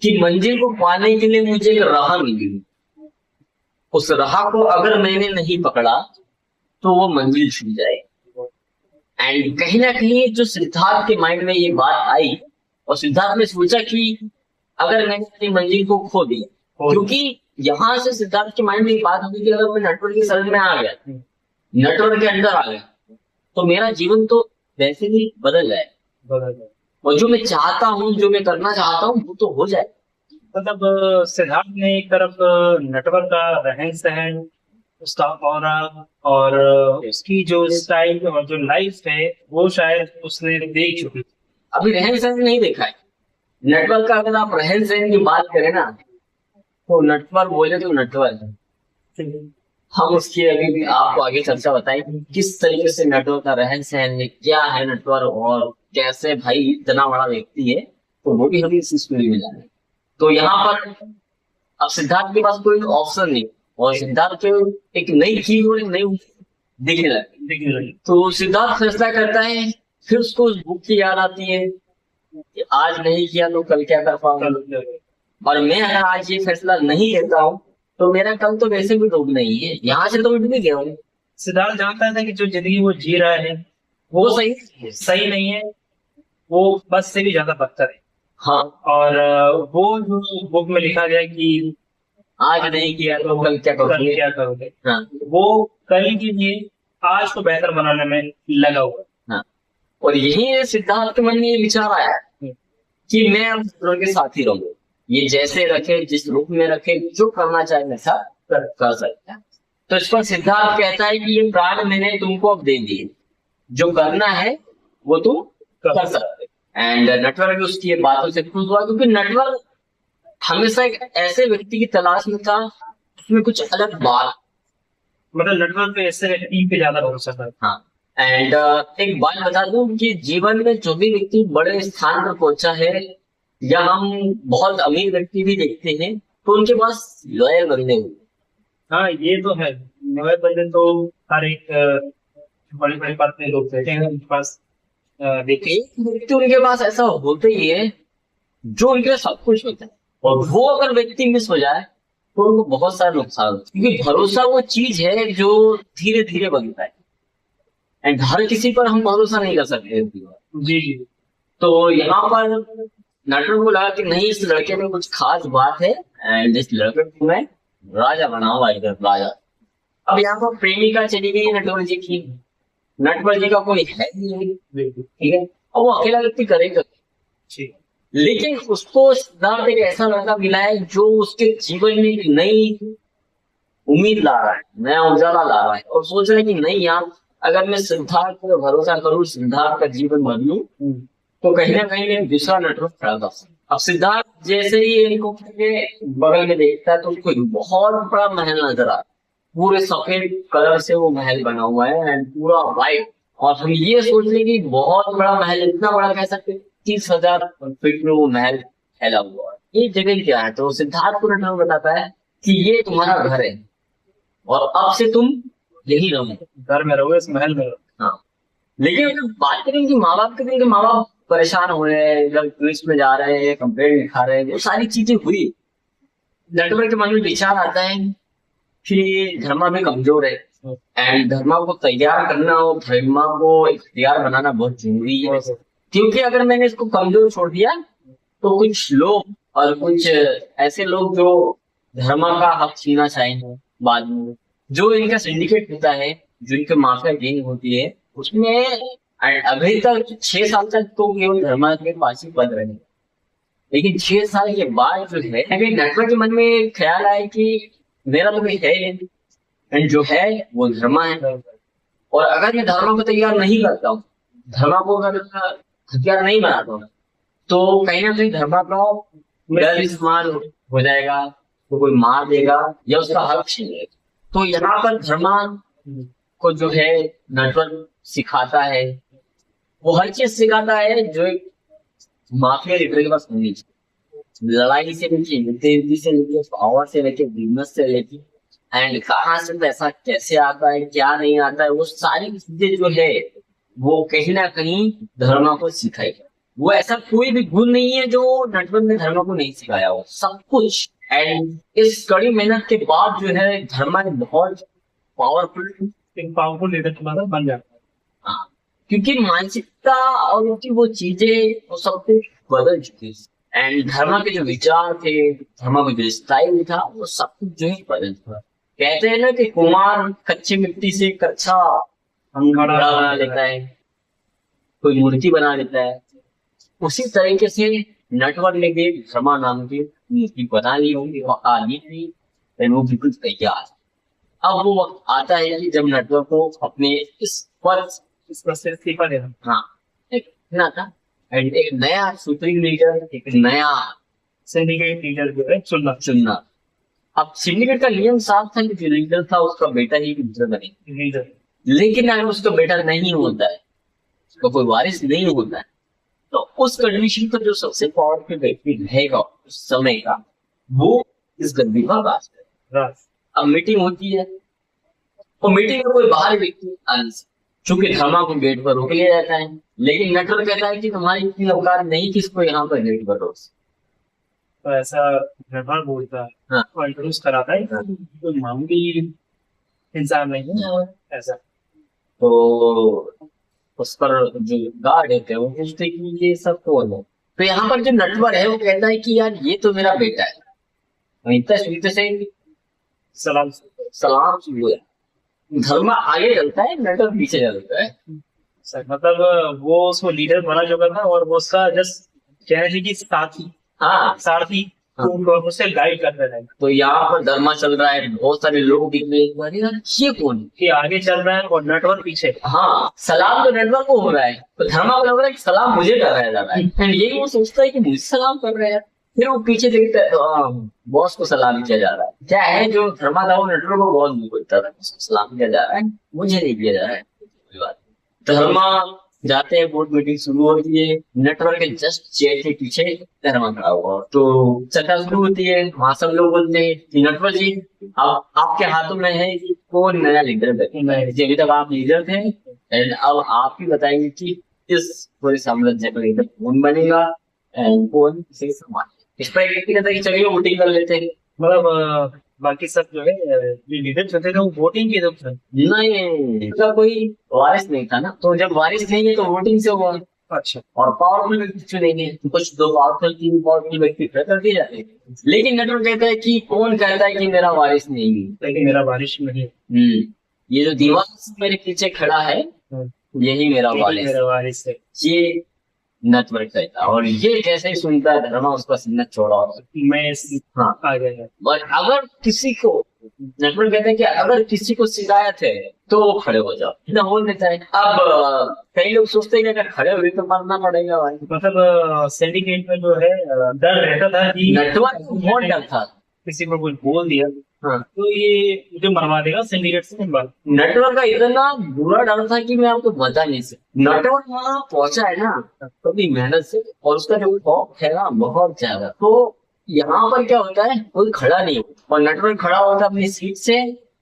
Speaker 1: कि मंजिल को पाने के लिए मुझे एक राह मिली, उस राह को अगर मैंने नहीं पकड़ा तो वो मंजिल छूट जाएगी। एंड कहीं ना कहीं जो सिद्धार्थ के माइंड में ये बात आई, और सिद्धार्थ ने सोचा कि अगर मैंने अपनी मंजिल को खो दिया, क्योंकि यहाँ से सिद्धार्थ के माइंड में ये बात होगी कि अगर मैं नटवर की शरण में आ गया, नटवर के अंदर आ गया, तो मेरा जीवन तो वैसे ही बदल जाए, और जो मैं चाहता हूँ, जो मैं करना चाहता हूँ वो तो हो जाए।
Speaker 2: मतलब सिद्धार्थ ने एक तरफ नटवर का रहन सहन, उसका ऑरा और उसकी जो स्टाइल और जो लाइफ है वो शायद उसने देख चुकी थी।
Speaker 1: अभी रहन सहन नहीं देखा है नटवर का। अगर आप रहन सहन की बात करें ना, तो नटवर बोले तो नटवर है। हम उसकी अभी भी आपको आगे चर्चा बताएंगे किस तरीके से नटवर का रहन सहन है, क्या है नटवर, और कैसे भाई इतना बड़ा व्यक्ति है, तो वो भी हम इस स्टोरी में जाने। तो यहाँ पर अब सिद्धार्थ के पास कोई ऑप्शन नहीं, और सिद्धार्थ को एक नई चीज और एक नई दिखने लगी। तो सिद्धार्थ फैसला करता है, फिर उसको उस बुक की याद आती है कि आज नहीं किया तो कल क्या कर पाऊंगा, और मैं अगर आज ये फैसला नहीं लेता हूँ तो मेरा कल तो वैसे भी डूब नहीं है, यहाँ से तो मैं डूब गया हूँ।
Speaker 2: सिद्धार्थ जानता था कि जो जिंदगी वो जी रहा है वो सही नहीं है, वो बस से भी ज्यादा बदतर है।
Speaker 1: हाँ,
Speaker 2: और वो जो बुक में लिखा गया कि
Speaker 1: आज नहीं किया तो कल क्या करोगे। हाँ,
Speaker 2: वो कल के लिए आज को बेहतर बनाने में लगा हुआ।
Speaker 1: हाँ, और यही सिद्धार्थ के मन में ये विचार आया कि मैं अब नटवर के साथ ही रहूंगा, ये जैसे रखे, जिस रूप में रखे, जो करना चाहे वैसा कर सकता है। तो इस पर सिद्धार्थ कहता है कि ये प्राण मैंने तुमको अब दे दिए, जो करना है वो तुम कर सकते। एंड नटवर भी उसकी ये बातों से खुश हुआ, क्योंकि नटवर हमेशा एक ऐसे व्यक्ति की तलाश में था उसमें कुछ अलग बात,
Speaker 2: मतलब नटवर पे ऐसे व्यक्ति पे ज्यादा भरोसा था।
Speaker 1: हाँ। एंड एक बात बता दूं कि जीवन में जो भी व्यक्ति बड़े स्थान पर पहुंचा है, या हम बहुत अमीर व्यक्ति भी देखते हैं, तो उनके पास लॉयल बंदे हुए।
Speaker 2: हाँ ये तो है, लॉयल बंदे तो हर एक बड़ी बड़ी बात में लोग रहते हैं उनके पास। देखिए
Speaker 1: एक व्यक्ति उनके पास ऐसा होता ही है जो उनके सब कुछ होता है, और वो अगर व्यक्ति मिस हो जाए तो उनको बहुत सारा नुकसान होता है, क्योंकि भरोसा वो चीज है जो धीरे धीरे बनता है, एंड हर किसी पर हम भरोसा नहीं कर सकते।
Speaker 2: जी जी।
Speaker 1: तो यहाँ पर नटवर को लगा कि नहीं, इस लड़के में कुछ खास बात है, एंड इस लड़के को मैं राजा बनाऊंगा, इधर राजा। अब यहाँ पर प्रेमिका चली गई नटवर जी की, नटवर जी का कोई है नहीं, ठीक है, और वो अकेला व्यक्ति करेगा।
Speaker 2: ठीक।
Speaker 1: लेकिन उसको सिद्धार्थ एक ऐसा लड़का मिला है जो उसके जीवन में एक नई उम्मीद ला रहा है, नया उजाला ला रहा है, और सोच रहा है कि नहीं यार, अगर मैं सिद्धार्थ पर भरोसा करूं, सिद्धार्थ का जीवन बदलूं, तो कहीं ना कहीं मैं दूसरा नेटवर्क खड़ा कर सकूं। अब सिद्धार्थ जैसे ही हेलीकॉप्टर के बगल में देखता है तो उसको एक बहुत बड़ा महल नजर आता है, पूरे सफेद कलर से वो महल बना हुआ है एंड पूरा व्हाइट। और हम ये सोच लें कि बहुत बड़ा महल, इतना बड़ा कह सकते हैं 30,000 फीट में वो महल फैला हुआ है। ये जगह क्या है? तो सिद्धार्थ को नेटवर्क बताता है कि ये तुम्हारा घर है और अब से तुम यही रहो,
Speaker 2: घर में रहो, इस महल में रहो।
Speaker 1: हाँ। लेकिन अगर बात करें कि माँ बाप के, माँ बाप परेशान हो रहे हैं, जब पुलिस में जा रहे हैं, कंप्लेंट लिखा रहे हैं, वो सारी चीजें हुई, नेटवर्क के मन में विचार आता है कि धर्मा भी कमजोर है एंड धर्मा को तैयार करना और धर्मा को इख्तियार बनाना बहुत जरूरी है। क्योंकि अगर मैंने इसको कमजोर छोड़ दिया तो कुछ लोग और कुछ ऐसे लोग जो धर्मा का हक छीना चाहेंगे बाद में, जो इनका सिंडिकेट होता है, जो इनके माफिया गैंग होती है, उसमें अभी तक 6 साल तक तो केवल धर्मा के पास ही पद रहे, लेकिन 6 साल के बाद जो है अभी नेटवर्क के मन में ख्याल आया कि मेरा तो कोई है एंड जो है वो धर्मा है, और अगर मैं धर्मा को तैयार नहीं करता हूँ, धर्मा को अगर हथियार नहीं बनाता हूँ, तो कहीं ना कहीं धर्मा का डर इस्तेमाल हो जाएगा, तो कोई मार देगा या उसका हक छीन लेगा। तो यहाँ पर धर्मा को जो है नेटवर्क सिखाता है, वो हर चीज सिखाता है जो एक माफिया लीडर के पास होनी चाहिए। लड़ाई से लेके, युद्धि से लेके, पावर से लेके, बिजनेस से लेके, एंड कहाँ से पैसा कैसे आता है, क्या नहीं आता है, वो सारी चीजें जो है वो कहीं ना कहीं धर्मा को सिखाएगा। वो ऐसा कोई भी गुण नहीं है जो नेटवर्क ने धर्मा को नहीं सिखाया हो, सब कुछ। एंड इस कड़ी मेहनत के बाद जो है धर्मा एक बहुत
Speaker 2: पावरफुल लीडर तुम्हारा बन जाता है।
Speaker 1: हाँ, क्योंकि मानसिकता और उनकी वो चीजें वो सब कुछ बदल चुकी है एंड धर्मा के जो विचार थे, धर्मा का जो स्टाइल था, वो सब कुछ जो है बदल चुका। कहते हैं ना कि कुमार कच्ची मिट्टी से एक अच्छा घड़ा बना लेता है, कोई मूर्ति बना लेता है, उसी तरीके से नेटवर्क ने भी धर्मा नाम की मूर्ति बना ली होगी, बका ली थी, वो बिल्कुल तैयार। अब वो वक्त आता है कि जब नेटवर्क को अपने इस पर
Speaker 2: से इस्तीफा देना,
Speaker 1: हाँ, एक ना था एंड एक नया सुप्रीम लीडर, एक नया
Speaker 2: सिंडिकेट लीडर जो है
Speaker 1: चुनना। अब सिंडिकेट का नियम साफ था कि जो लीडर था उसका बेटा ही लीडर बने,
Speaker 2: लीडर।
Speaker 1: लेकिन अगर उसका बेटा नहीं होता है, उसका कोई वारिस नहीं होता है, तो उस कंडीशन पर जो सबसे पावरफुल व्यक्ति रहेगा उस समय का, वो इस गद्दी का राज करेगा। अब मीटिंग होती है, और मीटिंग में कोई बाहर व्यक्ति आने से, चूंकि धर्मा को गेट पर रोक लिया जाता है, लेकिन नेटवर्क कहता है कि तुम्हारी इतनी औकात नहीं किसको यहाँ पर गेट पर रोक।
Speaker 2: तो ऐसा व्यवहार बोलता है,
Speaker 1: हाँ,
Speaker 2: और इंट्रोड्यूस कराता है, कोई मामूली इंसान नहीं है ऐसा।
Speaker 1: तो उस पर जो गार्ड होते हैं वो पूछते कि ये सब कौन है। तो यहाँ पर जो नटवर है वो कहता है कि यार ये तो मेरा बेटा है। इतना सुनते से
Speaker 2: सलाम
Speaker 1: शुरू है। धर्मा आगे चलता है, नटवर पीछे चलता है।
Speaker 2: मतलब वो उसको लीडर बना चुका था और वो उसका जस्ट कहने की साथी,
Speaker 1: हाँ,
Speaker 2: सारथी,
Speaker 1: हाँ।
Speaker 2: उससे गाइड करते थे।
Speaker 1: तो यहाँ पर धर्मा चल रहा है, बहुत सारे लोग दिख रहे हैं, ये कौन है?
Speaker 2: ये आगे चल रहा है और नेटवर्क पीछे।
Speaker 1: हाँ, सलाम तो नेटवर्क को हो रहा है, तो धर्मा को लग रहा है कि सलाम मुझे कर रहा है दादा, एंड यही वो सोचता है कि मुझे सलाम कर रहा है। फिर वो पीछे देखता है तो बॉस को सलाम किया जा रहा है। क्या है जो धर्मा था वो नेटवर्क को बहुत नहीं बोलता था, सलाम किया जा रहा है, मुझे नहीं किया जा रहा है। कोई बात नहीं। धर्मा जाते हैं, बोर्ड मीटिंग शुरू होती है, नेटवर्क के जस्ट चेयर के पीछे धर्मा खड़ा हुआ, तो चर्चा शुरू होती है। वहां सब लोग बोलते हैं कि नेटवर्क जी अब आपके हाथों में है कि कौन नया लीडर बने। अभी तक आप लीडर थे एंड अब आप ही बताएंगे कि इस पूरे साम्राज्य का लीडर कौन बनेगा एंड कौन इसे संभालेगा। इस पर एक कहता है कि चलिए वोटिंग कर लेते हैं।
Speaker 2: मतलब बाकी सब जो है लीडर जो थे वो वोटिंग की तरफ से
Speaker 1: नहीं, उसका कोई वारिस नहीं था ना, तो जब वारिस नहीं है तो वोटिंग से हुआ।
Speaker 2: अच्छा।
Speaker 1: और पावरफुल व्यक्ति चुनेंगे, तो कुछ दो पावरफुल तीन पावरफुल व्यक्ति कर दिए जाते हैं। लेकिन नेटवर्क कहता है कि कौन कहता है कि मेरा वारिस नहीं है,
Speaker 2: लेकिन मेरा बारिश में है।
Speaker 1: ये जो दीवार मेरे पीछे खड़ा है यही मेरा वारिस,
Speaker 2: मेरा वारिस है।
Speaker 1: ये नेटवर्क कहता है। और ये जैसे ही सुनता है धर्मा उसका सीना छोड़ा होता है।
Speaker 2: मैं
Speaker 1: हाँ
Speaker 2: आ गया।
Speaker 1: और अगर किसी को नेटवर्क कहते हैं कि अगर किसी को शिकायत है तो वो खड़े हो जाओ, इतना बोल देता है। अब कई लोग सोचते हैं कि अगर खड़े हुए तो मरना पड़ेगा भाई।
Speaker 2: मतलब सिंडिकेट में जो है डर रहता था कि
Speaker 1: नेटवर्क बहुत डर था,
Speaker 2: किसी को कुछ बोल दिया
Speaker 1: हाँ
Speaker 2: तो ये मुझे मरवा देगा सिंडिकेट से बात।
Speaker 1: नेटवर्क का इतना बुरा डर था कि मैं आपको बता नहीं सकता। नेटवर्क वहां पहुंचा है ना कभी मेहनत से, और उसका जो खौफ है ना बहुत ज्यादा। तो यहाँ पर क्या होता है, कोई खड़ा नहीं और नेटवर्क खड़ा होता अपनी सीट से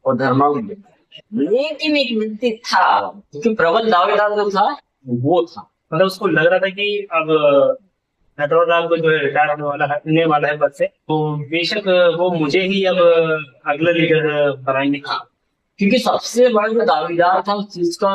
Speaker 1: और धर्मा को देखता है। लेकिन एक व्यक्ति था, क्योंकि प्रबल दावेदार जो था वो था,
Speaker 2: मतलब उसको लग रहा था कि अब नेटवर्क राग को जो है रिटायर होने वाला है पद से, तो बेशक वो मुझे ही अब अगला लीडर बनाएंगे।
Speaker 1: क्योंकि सबसे बड़ा जो दावेदार था उस चीज का,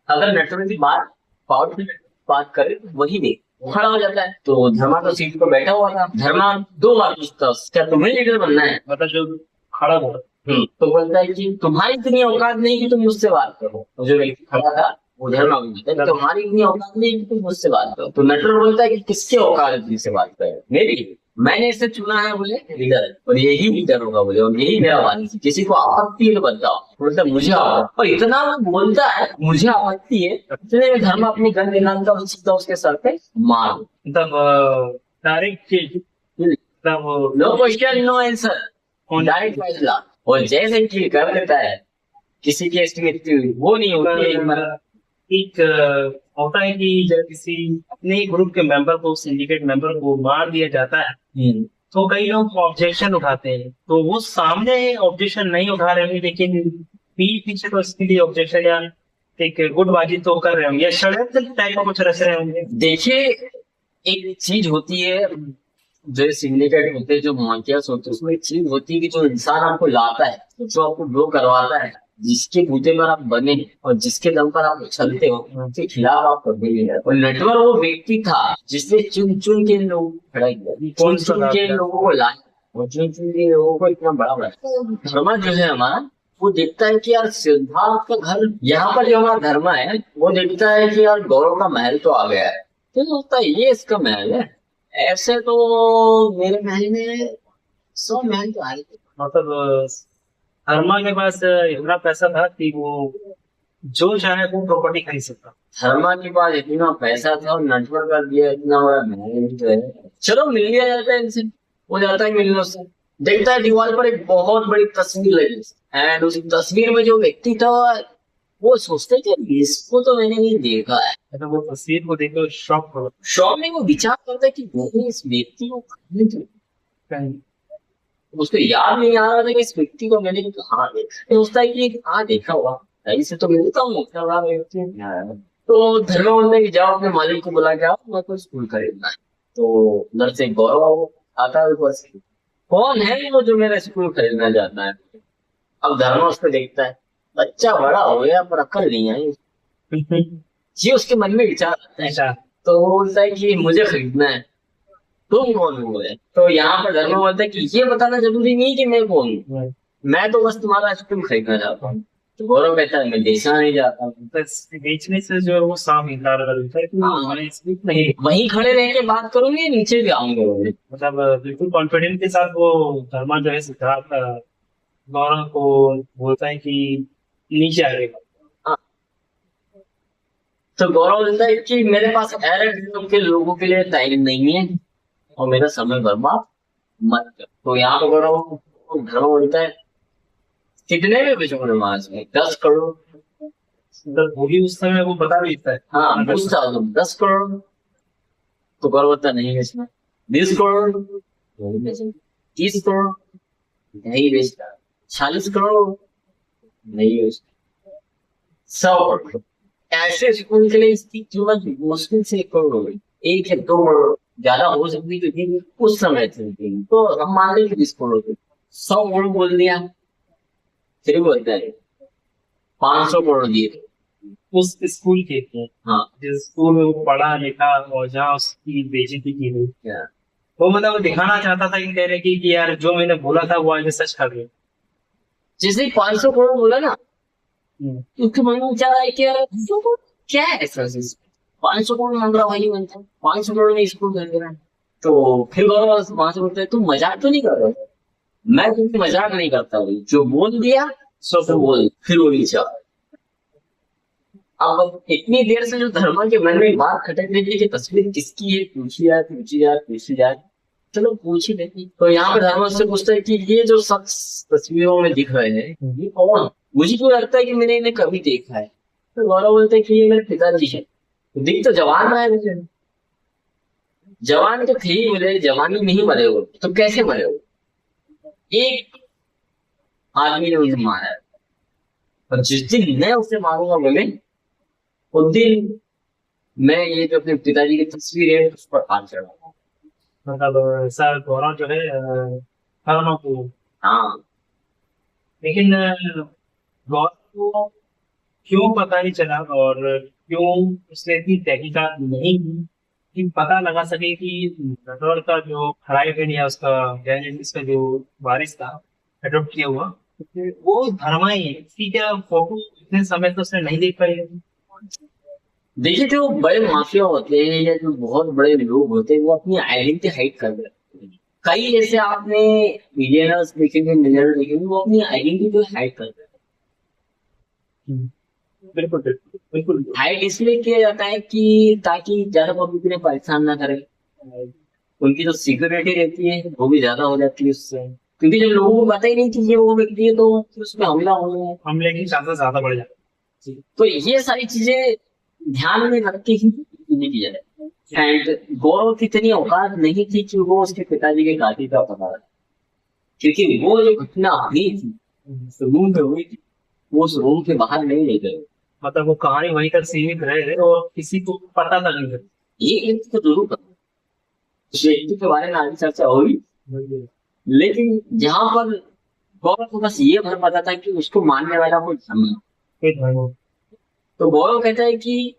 Speaker 1: अगर नेटवर्क की बात पावरफुल बात करे तो वही नहीं खड़ा हो जाता है। तो धर्मा तो सीट पर बैठा हुआ था। धर्मा 2 बार पूछता क्या तुम्हें लीडर बनना है,
Speaker 2: मतलब जो खड़ा हुआ
Speaker 1: तो बोलता है कि तुम्हारी इतनी औकात नहीं कि तुम मुझसे बात करो। तो जो व्यक्ति खड़ा था वो धर्मा बोलता है तुम्हारी इतनी औकात नहीं कि तुम मुझसे बात करो। तो नेटवर्क बोलता है कि किसकी औकात है तुमसे बात करे, मेरी, मैंने इसे चुना है बोले लीडर, और यही लीडर होगा बोले, और यही मेरा वारिस है। किसी को आपत्ति है तो बताओ, बोलता मुझे आपत्ति। और इतना वो बोलता है मुझे आपत्ति है, इतने में धर्मा अपनी गन निकालता और सीधा उसके सर पे मार,
Speaker 2: मतलब डायरेक्ट मतलब
Speaker 1: no question no answer, direct फैसला। और जैसे ही कर देता है किसी की एस्टिमेट वो नहीं होती।
Speaker 2: एक होता है कि जब किसी अपने ग्रुप के मेंबर को, सिंडिकेट मेंबर को मार दिया जाता है तो कई लोग ऑब्जेक्शन उठाते हैं। तो वो सामने ऑब्जेक्शन नहीं उठा रहे हैं, लेकिन पीछे तो इसके लिए ऑब्जेक्शन या एक गुटबाजी तो कर रहे होंगे या षड्यंत्र टाइप का कुछ रच रहे होंगे।
Speaker 1: देखिए एक चीज होती है, जो सिंडिकेट होते हैं, जो मॉन्टियर्स होते हैं, उसमें एक चीज होती है कि जो इंसान आपको लाता है, जो आपको ग्रो करवाता है, जिसके बूते पर आप बने और जिसके दम पर आप चलते हो, उसके खिलाफ आप कभी नहीं जाते। और नेटवर्क वो व्यक्ति था जिसने चुन चुन के लोग खड़ा किया, चुन चुन के लोगों को लाया और चुन चुन के लोगों को इतना बड़ा बनाया। धर्मा जो है हमारा, वो देखता है कि यार सिद्धार्थ का घर, यहाँ पर जो हमारा धर्मा है वो देखता है कि यार गौरव का महल तो आ गया है, तो सोचता है ये इसका महल है। ऐसे तो मेरे महल में 100 महल तो आए थे।
Speaker 2: मतलब धर्मा के पास इतना पैसा था कि वो जो चाहे वो प्रॉपर्टी खरीद सकता।
Speaker 1: धर्मा के पास इतना पैसा था और नेटवर्क कर दिया इतना बड़ा महल जो है। चलो मिल लिया जाता है इनसे, वो जाता है मिलने से, देखता है दीवार पर एक बहुत बड़ी तस्वीर लगी एंड उस तस्वीर में जो व्यक्ति था वो सोचते कि इसको तो मैंने नहीं देखा है।
Speaker 2: तो वो तस्वीर को देखकर शॉक हो,
Speaker 1: शॉक में वो विचार करता है कि नहीं इस व्यक्ति को उसको याद नहीं आ रहा था कि इस व्यक्ति को मैंने कहाँ देखा। सोचता है कि हाँ देखा हुआ इसे तो मिलता हूँ। तो धर्मा बोलता है कि जाओ अपने मालिक को बुला के आओ, मैं कोई स्कूल खरीदना है। तो उधर से गौरव आता है ऊपर से, कौन है वो जो मेरा स्कूल खरीदना चाहता है। अब धर्मा उसको देखता है, बच्चा बड़ा हो गया पर अक्ल नहीं आई, ये उसके मन में विचार आता है। तो वो बोलता है कि मुझे खरीदना है, तुम कौन हो? तो यहाँ पर धर्मा बोलता है कि ये बताना जरूरी नहीं कि मैं कौन हूँ, मैं तो बस तुम्हारा स्कूल खरीदना चाहता हूँ। तो गौरव कहता है मैं बेचना नहीं चाहता।
Speaker 2: बेचने से जो है वो साफ इनकार कर देता है,
Speaker 1: नहीं वहीं खड़े रह के बात करूंगी, नीचे भी आऊंगे।
Speaker 2: मतलब बिल्कुल कॉन्फिडेंस के साथ वो धर्मा जो है सिद्धार्थ गौरव को बोलता है कि नीचे आएगा।
Speaker 1: तो गौरव बोलता है कि मेरे पास एरर के लोगों के लिए टाइम नहीं है और मेरा समय बर्बाद मत कर। तो यहाँ पर गौरव धर्मा बोलता है कितने में बेचोगे मास में? 10 करोड़।
Speaker 2: वो भी उस समय वो बता देता है,
Speaker 1: हाँ पूछता हूँ 10 करोड़। तो गौरव बोलता नहीं बेचना। 20 करोड़, 30 करोड़ नहीं बेचता। 40 करोड़ नहीं बेचता। 100 करोड़। ऐसे स्कूल के लिए इसकी कीमत मुश्किल से 1 करोड़ हो गई, 1 या 2 करोड़ ज्यादा हो सकती थी उस समय थी। तो हम मान लेंगे 20 करोड़, 100 करोड़ बोल दिया। फिर बोलता है 500 करोड़ दिए,
Speaker 2: उस स्कूल के
Speaker 1: हाँ
Speaker 2: जिस स्कूल में वो पढ़ा लिखा और जहाँ उसकी बेइज्जती की गई,
Speaker 1: क्या
Speaker 2: वो मतलब वो दिखाना चाहता था कि कह रहे कि यार जो मैंने बोला था वो आज सच कर गया।
Speaker 1: जिसने 500 करोड़ बोला ना,
Speaker 2: हम्म।
Speaker 1: उसके मन में क्या है कि यार तो क्या है ऐसा चीज, 500 करोड़ मांग रहा भाई बनता, 500 करोड़ में स्कूल कर दे रहा है। तो फिर गौरव वहां से बोलते हैं तुम मजाक तो नहीं कर रहे हो? मैं तुमसे मजाक नहीं करता भाई, जो बोल दिया तो बोल, फिर वो नीचे आ। अब इतनी देर से जो धर्मा के मन में बात खटक रही थी कि तस्वीर किसकी है, पूछी जाए पूछी जाए पूछी जाए, चलो पूछ ही लेते। तो यहाँ पे धर्मा से पूछता है कि ये जो शख्स तस्वीरों में दिख रहे हैं ये कौन, मुझे क्यों लगता है कि मैंने इन्हें कभी देखा है। तो गौरव बोलते हैं कि ये मेरे पिताजी है। तो दिख तो जवान रहा है मुझे, जवान तो थे ही, बोले जवानी नहीं मरे हो तो कैसे मरे हो, एक आदमी ने उन्हें मारा है, और जिस दिन मैं उसे मारूंगा बोले उस दिन मैं ये जो अपने पिताजी की तस्वीर है उस पर हाथ चढ़ाऊंगा।
Speaker 2: मतलब सर गौरव जो है धर्मा को,
Speaker 1: हाँ
Speaker 2: लेकिन गौरव को क्यों पता नहीं चला और क्यों उसने इतनी तहकीकात नहीं की कि पता लगा सके कि नटवर का जो खराई बन या उसका जेनेटिक्स का जो वारिस था अडॉप्ट किया हुआ, वो धर्मा ही है। इसकी क्या फोटो इतने समय तो उसने नहीं देख पाई है।
Speaker 1: देखिए, जो बड़े माफिया होते हैं या जो बहुत बड़े लोग होते हैं वो अपनी आइडेंटिटी हाइड कर देते हैं। कई ऐसे आपने मिलियनर्स देखेंगे, मिलियनर देखेंगे, वो अपनी आइडेंटिटी हाइड कर देते
Speaker 2: बिल्कुल बिल्कुल बिल्कुल।
Speaker 1: हैं। हाइड इसलिए किया जाता है कि ताकि ज्यादा पब्लिक उन्हें परेशान ना करे, उनकी जो सिक्योरिटी रहती है वो भी ज्यादा हो जाती है उससे। क्योंकि जब लोगों को पता ही नहीं कि ये वो व्यक्ति है तो फिर उसमें हमला होना है।
Speaker 2: हमले की चांसेस ज्यादा बढ़ जाते
Speaker 1: तो ये सारी चीजें ध्यान में रख के ही चीजें की जाए। एंड गौरव की इतनी औकात नहीं थी कि वो उसके पिताजी के कातिल का पता लगा, क्योंकि वो जो घटना हुई थी
Speaker 2: हैं।
Speaker 1: रूम में हुई थी, वो उस रूम के बाहर नहीं ले गए।
Speaker 2: मतलब वो कहानी वहीं तक सीमित रहे और किसी को पता तक नहीं
Speaker 1: ये एक तो जरूर पता, उस व्यक्ति के बारे में आगे चर्चा होगी,
Speaker 2: लगी।
Speaker 1: लेकिन जहां पर गौरव को बस ये भर पता था कि उसको मारने वाला कोई धर्म है।
Speaker 2: कोई धर्म।
Speaker 1: तो गौरव कहता है कि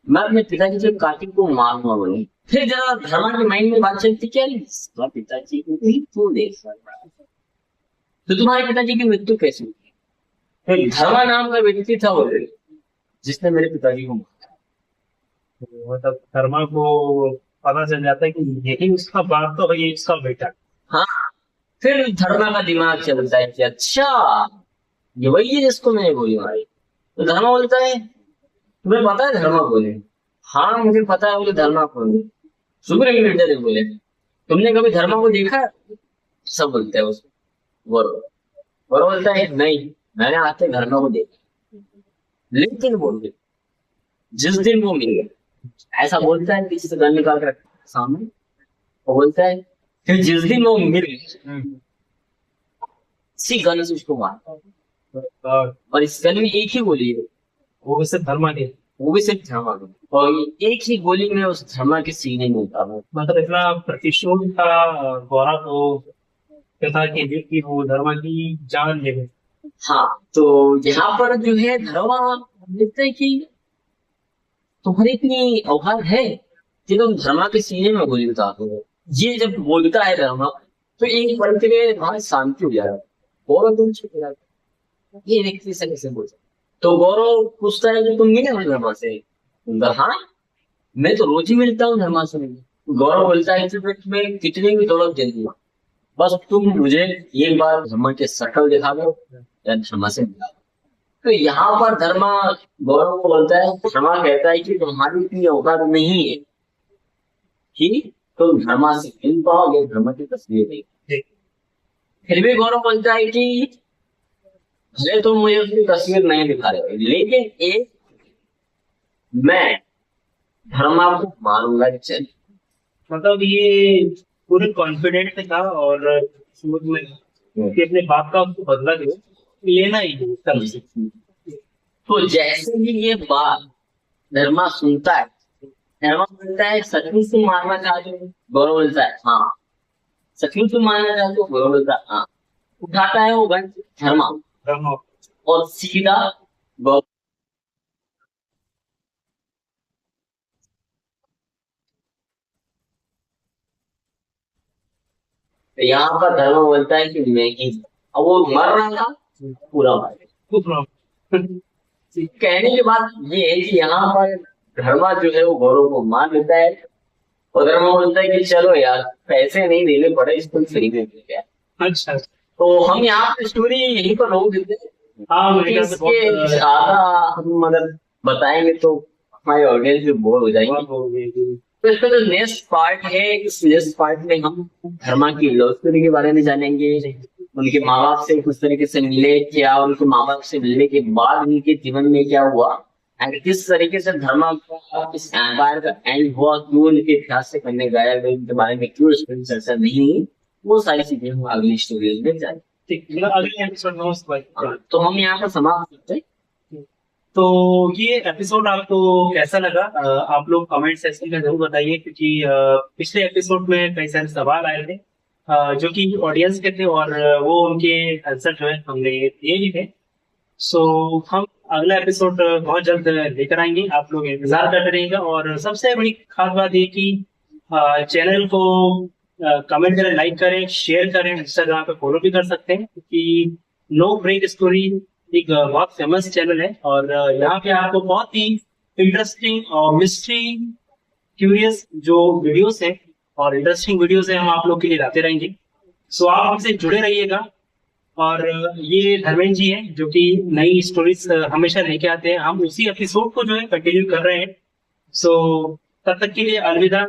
Speaker 1: मैं अपने पिताजी के कातिल को मारूंगा बोले। फिर जरा धर्मा के माइंड में बात चलती, क्या इसका पिताजी को ही क्यों देख रहा है? तो तुम्हारे पिताजी की मृत्यु कैसे हुई? फिर धर्मा नाम का व्यक्ति था वो जिसने मेरे पिताजी को मारा।
Speaker 2: मतलब धर्मा को पता चल जाता है कि यही उसका बाप तो है, ये उसका बेटा।
Speaker 1: हाँ, फिर धर्मा का दिमाग चलता है कि अच्छा ये वही है जिसको मैंने गोली मारी। तो धर्मा बोलता है तुम्हें पता है धर्मा बोले? हाँ मुझे पता है, बोले धर्मा कौन? सुपरिटेंडेंट ने बोले तुमने कभी धर्मा को देखा? सब बोलते हैं उसको। गौरव गौरव बोलता है नहीं, मैंने आज तक धर्मा को देखा, लेकिन बोल जिस दिन वो मिल गया, ऐसा बोलता है पीछे से गन निकाल कर सामने, वो बोलता है फिर जिस दिन वो मिल गया इसी गन से उसको मारा, और इस गन में एक ही गोली है,
Speaker 2: वो सिर्फ धर्मा के।
Speaker 1: वो भी सिर्फ धर्मा की, और एक ही गोली में उस धर्मा के सीने में उतारा।
Speaker 2: मतलब इतना प्रतिशोध था गौरव को पिता के लिए कि वो धर्मा की जान ले गए।
Speaker 1: हाँ, तो यहाँ पर जो है धर्मा देखते है कि तुम्हारी इतनी औकात है कि तुम धर्मा के सीने में गोली उतार दो। ये जब बोलता है धर्मा तो एक पल के लिए वहां शांति हो जाएगा, गौरव तुम चुप हो जाता, ये व्यक्ति से कैसे बोल सकता? तो गौरव पूछता है कि तुम मिले हो धर्मा से? हाँ मैं तो रोज ही मिलता हूँ धर्मा से। गौरव बोलता है कि फिर मैं कितनी भी दौलत दे दूंगा, बस तुम मुझे एक बार धर्मा के शक्ल दिखा दो या धर्मा से मिला दो। तो यहाँ पर धर्मा गौरव को बोलता है, धर्मा कहता है कि तुम्हारी इतनी औकात नहीं है कि तुम धर्मा से मिल पाओ या धर्मा की तस्वीर नहीं। फिर भी गौरव बोलता है कि भले तुम मुझे उसकी तस्वीर नहीं दिखा रहे हो, लेकिन एक मैं धर्मा को मारूंगा। चल
Speaker 2: मतलब ये पूरे कॉन्फिडेंट था और समझ में कि अपने बाप का उसको बदला लेना ही है तरफ से।
Speaker 1: तो जैसे ही ये बात धर्मा सुनता है, धर्मा बोलता है सचमुच तुम मारना चाहते हो? गौरव बोलता है हाँ। सचमुच तुम मारना चाहते हो? गौरव बोलता है हाँ। उठाता है वो गन धर्मा
Speaker 2: धर्मा
Speaker 1: और सीधा गौरव तो यहाँ पर धर्म बोलता है कि मैं ही हूँ। अब वो मर रहा था, पूरा मर गया। कहने की बात ये है कि यहाँ पर धर्मा जो है वो गौरव को मान लेता है, और धर्मा बोलता है कि चलो यार पैसे नहीं देने पड़े, इसको फ्री में मिल गया।
Speaker 2: अच्छा।
Speaker 1: तो हम यहाँ पर स्टोरी यहीं पर रोक देते हैं,
Speaker 2: हाँ
Speaker 1: क्योंकि
Speaker 2: मेरे ख्याल से
Speaker 1: इसके
Speaker 2: बहुत
Speaker 1: ज्यादा हम अगर बताएंगे तो हमारे ऑडियंस भी बोर हो जाएंगे। तो इसका जो नेक्स्ट पार्ट है, इस नेक्स्ट पार्ट में हम धर्मा की लव स्टोरी के बारे में जानेंगे, उनके माँ बाप से किस तरीके से मिले, क्या उनके माँ बाप से मिलने के बाद उनके जीवन में क्या हुआ, एंड किस तरीके से धर्मा का इस एम्पायर का एंड हुआ, क्यों उनके इतिहास से करने गया गया, उनके बारे में क्यों इस फिल्म चर्चा नहीं हुई, वो सारी चीजें हम अगली स्टोरीज में जाएंगे।
Speaker 2: ठीक, मतलब अगले एपिसोड में उस बात।
Speaker 1: तो हम यहाँ पर समाप्त करते हैं।
Speaker 2: तो ये एपिसोड आपको कैसा लगा, आप लोग कमेंट सेक्शन में जरूर बताइए, क्योंकि पिछले एपिसोड में कई सारे सवाल आए थे जो कि ऑडियंस के थे, और वो उनके आंसर जो है हमने दिए भी थे। सो हम अगला एपिसोड बहुत जल्द लेकर आएंगे, आप लोग इंतजार करते रहिएगा। और सबसे बड़ी खास बात ये कि चैनल को कमेंट करें, लाइक करें, शेयर करें, इंस्टाग्राम पे फॉलो भी कर सकते हैं, क्योंकि नो ब्रेक स्टोरी एक बहुत फेमस चैनल है, और यहाँ पे आपको बहुत ही इंटरेस्टिंग और मिस्ट्री क्यूरियस जो वीडियोस हैं और इंटरेस्टिंग वीडियोस हैं हम आप लोग के लिए लाते रहेंगे। सो आप हमसे जुड़े रहिएगा। और ये धर्मेंद्र जी हैं जो कि नई स्टोरीज हमेशा लेके आते हैं, हम उसी एपिसोड को जो है कंटिन्यू कर रहे हैं। सो तब तक के लिए अलविदा।